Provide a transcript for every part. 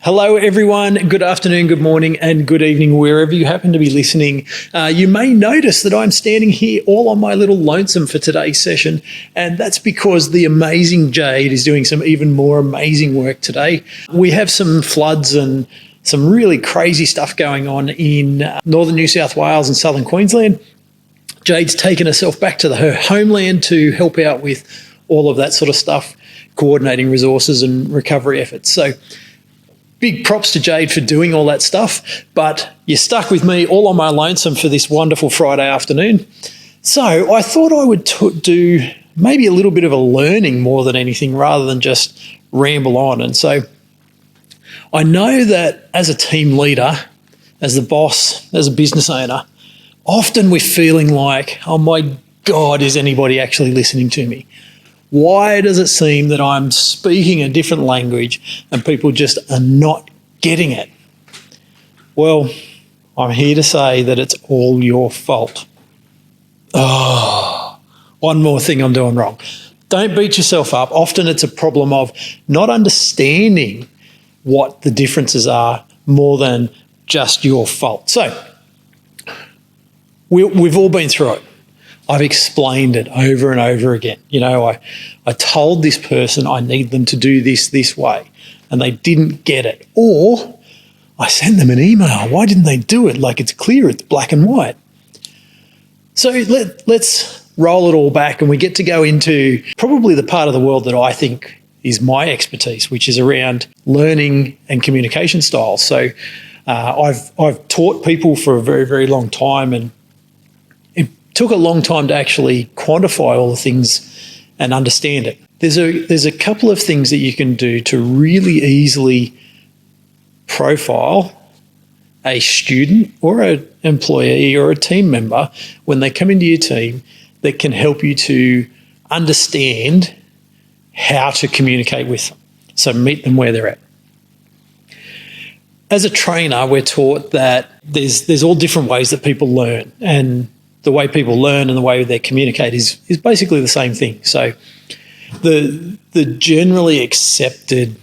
Hello, everyone. Good afternoon, good morning, and good evening, wherever you happen to be listening. You may notice that I'm standing here all on my little lonesome for today's session, and that's because the amazing Jade is doing some even more amazing work today. We have some floods and some really crazy stuff going on in northern New South Wales and southern Queensland. Jade's taken herself back to her homeland to help out with all of that sort of stuff, coordinating resources and recovery efforts. So big props to Jade for doing all that stuff, but you're stuck with me all on my lonesome for this wonderful Friday afternoon. So I thought I would do maybe a little bit of a learning more than anything rather than just ramble on. And so I know that as a team leader, as the boss, as a business owner, often we're feeling like, oh my God, is anybody actually listening to me? Why does it seem that I'm speaking a different language and people just are not getting it? Well, I'm here to say that it's all your fault. Oh, one more thing I'm doing wrong. Don't beat yourself up. Often it's a problem of not understanding what the differences are more than just your fault. So we've all been through it. I've explained it over and over again. You know, I told this person I need them to do this way and they didn't get it. Or I sent them an email. Why didn't they do it? Like, it's clear, it's black and white. So let's roll it all back and we get to go into probably the part of the world that I think is my expertise, which is around learning and communication styles. So I've taught people for a very, very long time, and took a long time to actually quantify all the things and understand it. There's a couple of things that you can do to really easily profile a student or an employee or a team member when they come into your team that can help you to understand how to communicate with them. So meet them where they're at. As a trainer, we're taught that there's all different ways that people learn, and the way people learn and the way they communicate is basically the same thing. So the generally accepted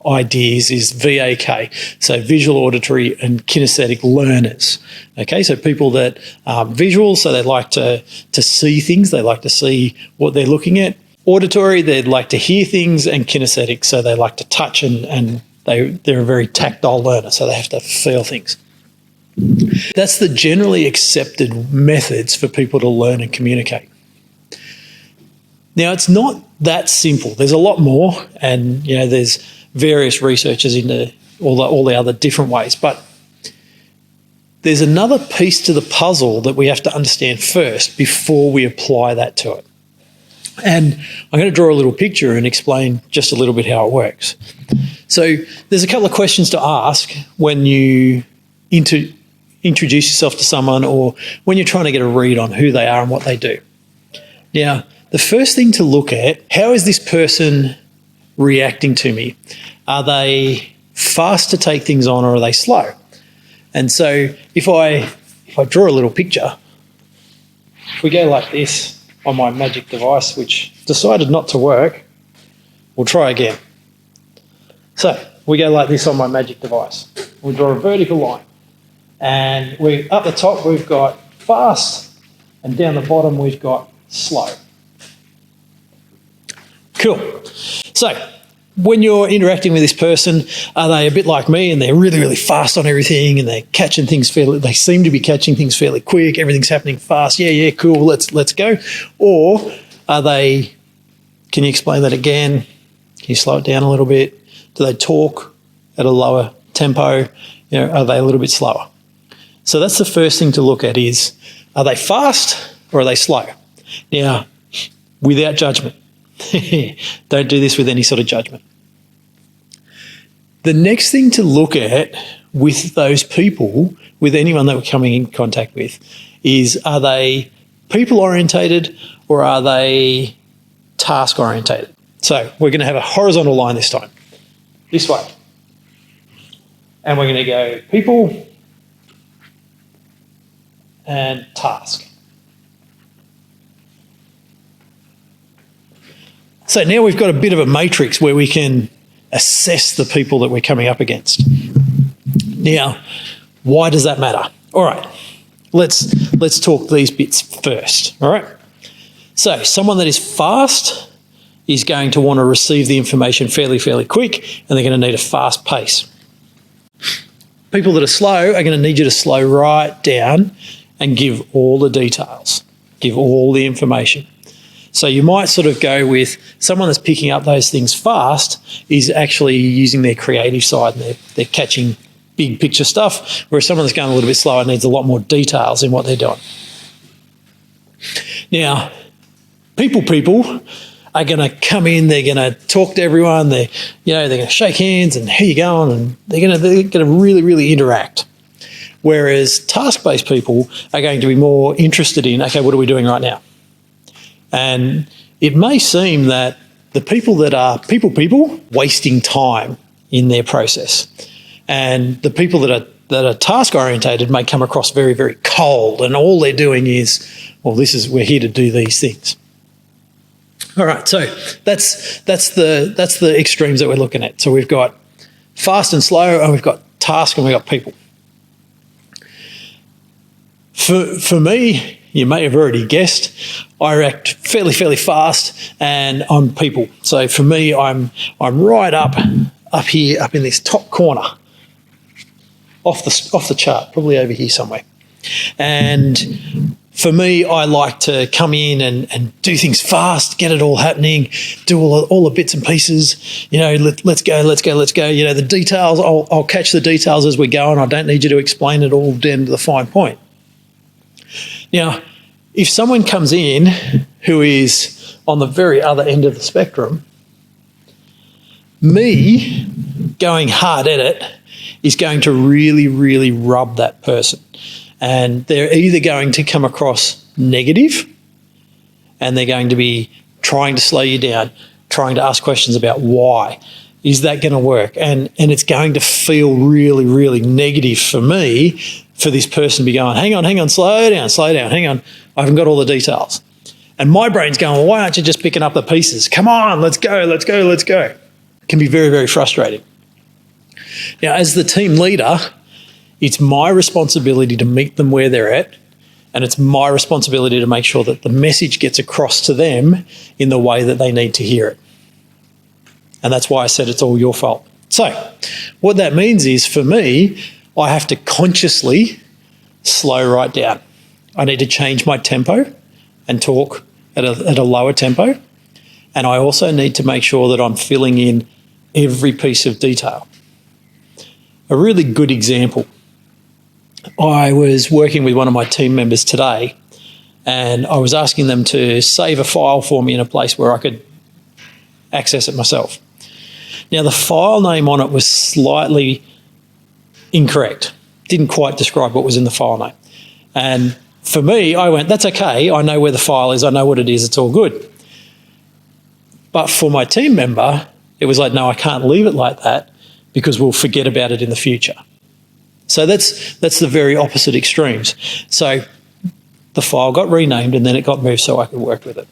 ideas is VAK, so visual, auditory and kinesthetic learners. Okay, so people that are visual, so they like to see things, they like to see what they're looking at. Auditory, they'd like to hear things, and kinesthetic, so they like to touch and they're a very tactile learner, so they have to feel things. That's the generally accepted methods for people to learn and communicate. Now, it's not that simple. There's a lot more, and you know, there's various researchers into all the other different ways, but there's another piece to the puzzle that we have to understand first before we apply that to it. And I'm going to draw a little picture and explain just a little bit how it works. So there's a couple of questions to ask when you introduce yourself to someone or when you're trying to get a read on who they are and what they do. Now, the first thing to look at, how is this person reacting to me? Are they fast to take things on or are they slow? And so if I draw a little picture, if we go like this on my magic device, which decided not to work, we'll try again. So we go like this on my magic device. We'll draw a vertical line. And up the top, we've got fast, and down the bottom, we've got slow. Cool. So when you're interacting with this person, are they a bit like me and they're really, really fast on everything and they're catching things they seem to be catching things fairly quick, everything's happening fast, yeah, cool, let's go. Or are they, can you explain that again? Can you slow it down a little bit? Do they talk at a lower tempo? You know, are they a little bit slower? So that's the first thing to look at is, are they fast or are they slow? Now, without judgment. Don't do this with any sort of judgment. The next thing to look at with those people, with anyone that we're coming in contact with, is, are they people-orientated or are they task-orientated? So we're going to have a horizontal line this time, this way. And we're going to go people and task. So now we've got a bit of a matrix where we can assess the people that we're coming up against. Now, why does that matter? All right, let's talk these bits first, all right? So someone that is fast is going to want to receive the information fairly quick, and they're going to need a fast pace. People that are slow are going to need you to slow right down and give all the details, give all the information. So you might sort of go with someone that's picking up those things fast is actually using their creative side, and they're catching big picture stuff, whereas someone that's going a little bit slower needs a lot more details in what they're doing. Now, people are going to come in, they're going to talk to everyone, they're going to shake hands and how you going, and they're going to really interact. Whereas task-based people are going to be more interested in, okay, what are we doing right now? And it may seem that the people that are people wasting time in their process, and the people that are task-orientated may come across very cold, and all they're doing is, well, we're here to do these things. All right, so that's the extremes that we're looking at. So we've got fast and slow, and we've got task, and we've got people. For me, you may have already guessed, I react fairly fast, and I'm people. So for me, I'm right up here, up in this top corner, off the chart, probably over here somewhere. And for me, I like to come in and do things fast, get it all happening, do all the bits and pieces. Let's go. The details, I'll catch the details as we go, and I don't need you to explain it all down to the fine point. Now, if someone comes in who is on the very other end of the spectrum, me going hard at it is going to really rub that person. And they're either going to come across negative, and they're going to be trying to slow you down, trying to ask questions about why. Is that going to work? And it's going to feel really negative for me, for this person to be going, hang on, slow down, hang on, I haven't got all the details. And my brain's going, well, why aren't you just picking up the pieces? Come on, let's go. It can be very frustrating. Now, as the team leader, it's my responsibility to meet them where they're at, and it's my responsibility to make sure that the message gets across to them in the way that they need to hear it. And that's why I said it's all your fault. So what that means is, for me, I have to consciously slow right down. I need to change my tempo and talk at a lower tempo. And I also need to make sure that I'm filling in every piece of detail. A really good example, I was working with one of my team members today, and I was asking them to save a file for me in a place where I could access it myself. Now, the file name on it was slightly incorrect. Didn't quite describe what was in the file name. And for me, I went, that's okay. I know where the file is. I know what it is. It's all good. But for my team member, it was like, no, I can't leave it like that because we'll forget about it in the future. So that's the very opposite extremes. So the file got renamed, and then it got moved so I could work with it.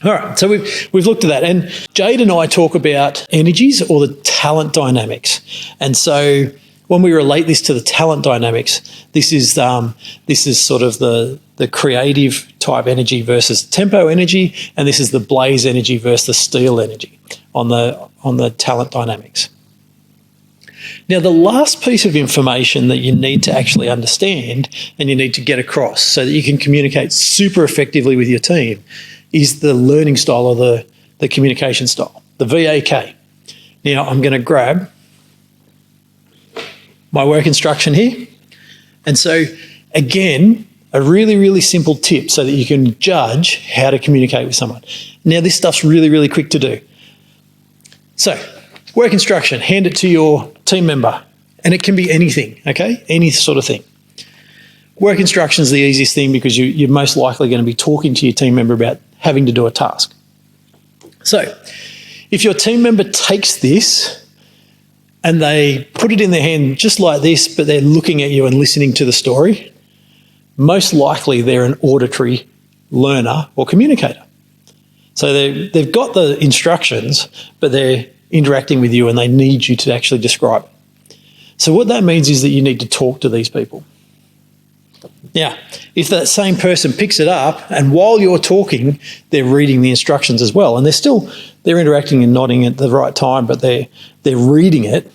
All right, so we've looked at that. And Jade and I talk about energies, or the talent dynamics. And so when we relate this to the talent dynamics, this is sort of the creative type energy versus tempo energy, and this is the blaze energy versus the steel energy on the talent dynamics. Now, the last piece of information that you need to actually understand and you need to get across so that you can communicate super effectively with your team is the learning style, or the communication style, the VAK. Now, I'm going to grab my work instruction here. And so, again, a really simple tip so that you can judge how to communicate with someone. Now, this stuff's really quick to do. So, work instruction, hand it to your team member, and it can be anything, okay? Any sort of thing. Work instruction is the easiest thing because you're most likely going to be talking to your team member about having to do a task. So, if your team member takes this and they put it in their hand just like this, but they're looking at you and listening to the story, most likely they're an auditory learner or communicator. So they've got the instructions, but they're interacting with you and they need you to actually describe it. So what that means is that you need to talk to these people. Now, if that same person picks it up and while you're talking, they're reading the instructions as well, and they're interacting and nodding at the right time, but they're reading it,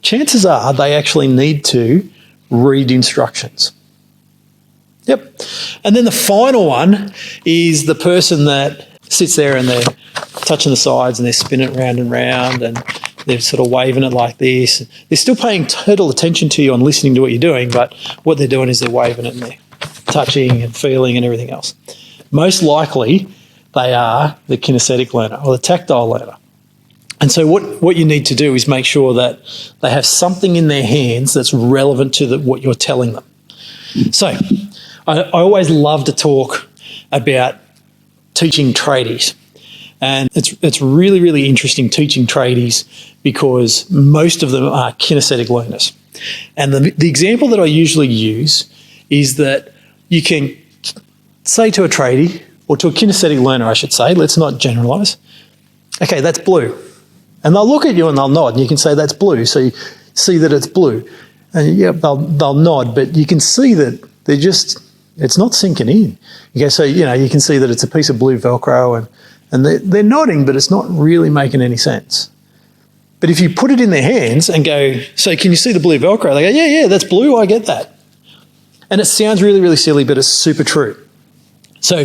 chances are they actually need to read instructions. Yep. And then the final one is the person that sits there and they're touching the sides and they're spinning it round and round and they're sort of waving it like this. They're still paying total attention to you and listening to what you're doing, but what they're doing is they're waving it and they're touching and feeling and everything else. Most likely, they are the kinesthetic learner or the tactile learner. And so what you need to do is make sure that they have something in their hands that's relevant to what you're telling them. So I always love to talk about teaching tradies. And it's really, really interesting teaching tradies because most of them are kinesthetic learners. And the example that I usually use is that you can say to a tradie, or to a kinesthetic learner, I should say, let's not generalise, okay, that's blue. And they'll look at you and they'll nod, and you can say that's blue, so you see that it's blue. And yeah, they'll nod, but you can see that it's not sinking in. Okay, so you can see that it's a piece of blue Velcro and they're nodding, but it's not really making any sense. But if you put it in their hands and go, so can you see the blue Velcro? They go, yeah, that's blue, I get that. And it sounds really, really silly, but it's super true. So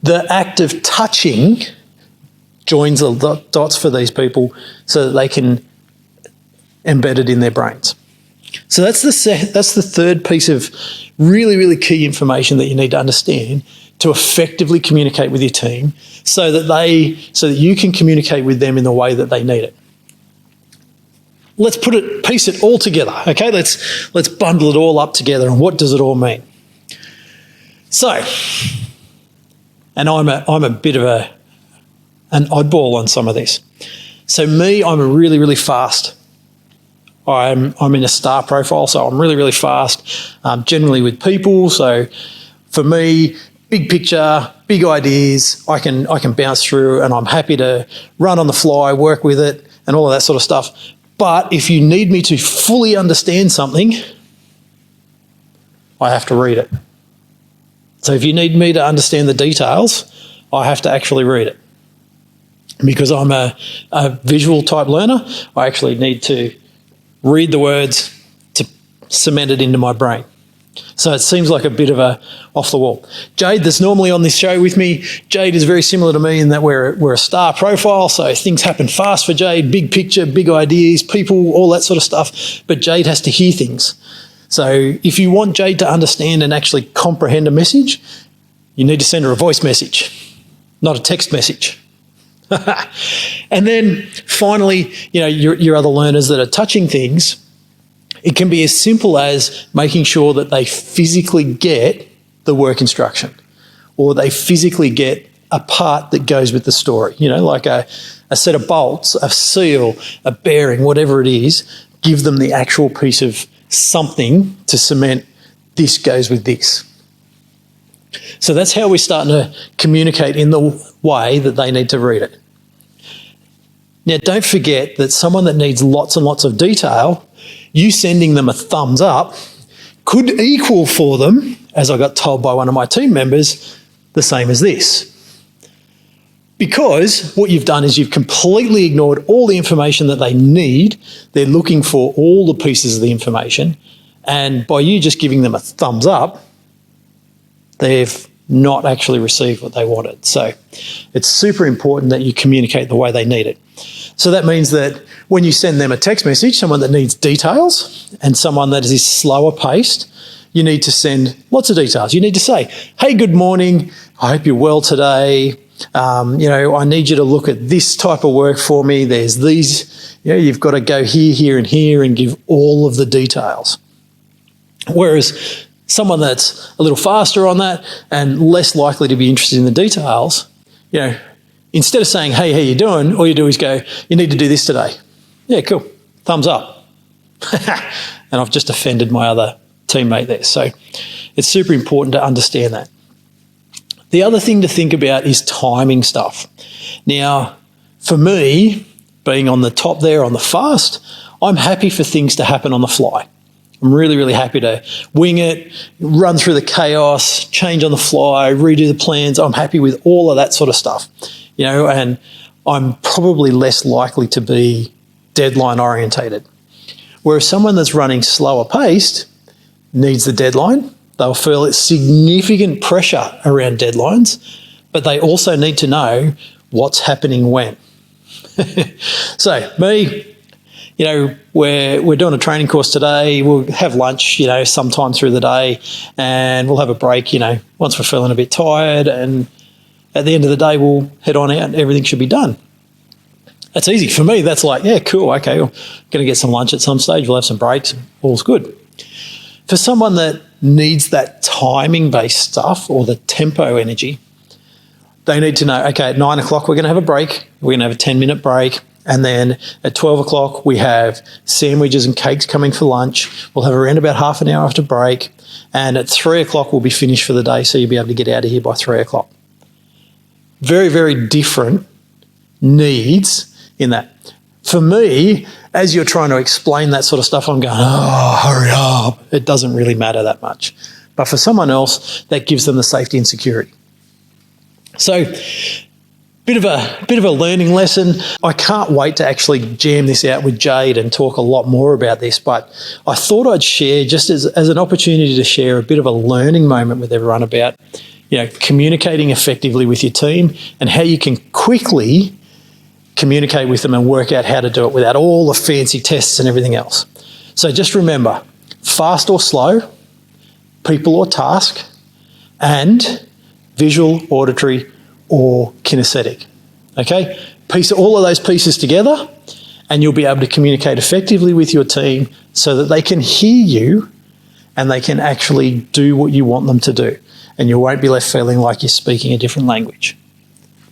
the act of touching joins the dots for these people so that they can embed it in their brains. So that's the third piece of really, really key information that you need to understand to effectively communicate with your team so that you can communicate with them in the way that they need it. Let's piece it all together, okay? Let's bundle it all up together, and what does it all mean? So, and I'm a bit of an oddball on some of this. So I'm really, really fast. I'm in a star profile, so I'm really, really fast, generally with people. So for me, big picture, big ideas, I can bounce through, and I'm happy to run on the fly, work with it, and all of that sort of stuff. But if you need me to fully understand something, I have to read it. So if you need me to understand the details, I have to actually read it. Because I'm a visual type learner, I actually need to read the words to cement it into my brain. So it seems like a bit of a off the wall. Jade, that's normally on this show with me, Jade is very similar to me in that we're a star profile, so things happen fast for Jade, big picture, big ideas, people, all that sort of stuff, but Jade has to hear things. So if you want Jade to understand and actually comprehend a message, you need to send her a voice message, not a text message. And then finally, your other learners that are touching things, it can be as simple as making sure that they physically get the work instruction or they physically get a part that goes with the story, like a set of bolts, a seal, a bearing, whatever it is, give them the actual piece of something to cement this goes with this. So that's how we're starting to communicate in the way that they need to read it. Now, don't forget that someone that needs lots and lots of detail, you sending them a thumbs up could equal for them, as I got told by one of my team members, the same as this. Because what you've done is you've completely ignored all the information that they need. They're looking for all the pieces of the information. And by you just giving them a thumbs up, they've not actually received what they wanted. So it's super important that you communicate the way they need it. So that means that when you send them a text message, someone that needs details and someone that is slower paced, you need to send lots of details. You need to say, hey, good morning. I hope you're well today. I need you to look at this type of work for me. There's these, you've got to go here, here, and here and give all of the details. Whereas someone that's a little faster on that and less likely to be interested in the details, instead of saying, hey, how you doing? All you do is go, you need to do this today. Yeah, cool. Thumbs up. And I've just offended my other teammate there. So it's super important to understand that. The other thing to think about is timing stuff. Now, for me, being on the top there on the fast, I'm happy for things to happen on the fly. I'm really, really happy to wing it, run through the chaos, change on the fly, redo the plans. I'm happy with all of that sort of stuff, and I'm probably less likely to be deadline orientated. Whereas someone that's running slower paced needs the deadline. They'll feel significant pressure around deadlines, but they also need to know what's happening when. So me, we're doing a training course today. We'll have lunch, sometime through the day, and we'll have a break, once we're feeling a bit tired. And at the end of the day, we'll head on out and everything should be done. That's easy. For me, that's like, yeah, cool. Okay, we're going to get some lunch at some stage. We'll have some breaks. All's good. For someone that needs that timing-based stuff or the tempo energy, they need to know, okay, at 9 o'clock, we're going to have a break. We're going to have a 10-minute break. And then at 12 o'clock, we have sandwiches and cakes coming for lunch. We'll have around about half an hour after break. And at 3 o'clock, we'll be finished for the day, so you'll be able to get out of here by 3 o'clock. Very, very different needs in that. For me, as you're trying to explain that sort of stuff, I'm going, oh, hurry up. It doesn't really matter that much. But for someone else, that gives them the safety and security. So, bit of a learning lesson. I can't wait to actually jam this out with Jade and talk a lot more about this, but I thought I'd share, just as an opportunity to share a bit of a learning moment with everyone about, communicating effectively with your team and how you can quickly communicate with them and work out how to do it without all the fancy tests and everything else. So just remember, fast or slow, people or task, and visual, auditory, or kinesthetic. Okay? Piece all of those pieces together and you'll be able to communicate effectively with your team so that they can hear you and they can actually do what you want them to do. And you won't be left feeling like you're speaking a different language.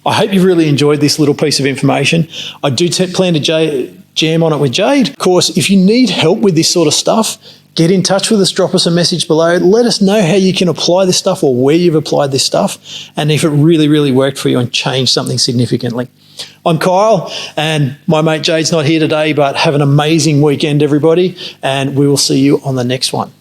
I hope you've really enjoyed this little piece of information. I do plan to jam on it with Jade. Of course, if you need help with this sort of stuff, get in touch with us, drop us a message below. Let us know how you can apply this stuff or where you've applied this stuff and if it really, really worked for you and changed something significantly. I'm Kyle and my mate Jade's not here today, but have an amazing weekend, everybody, and we will see you on the next one.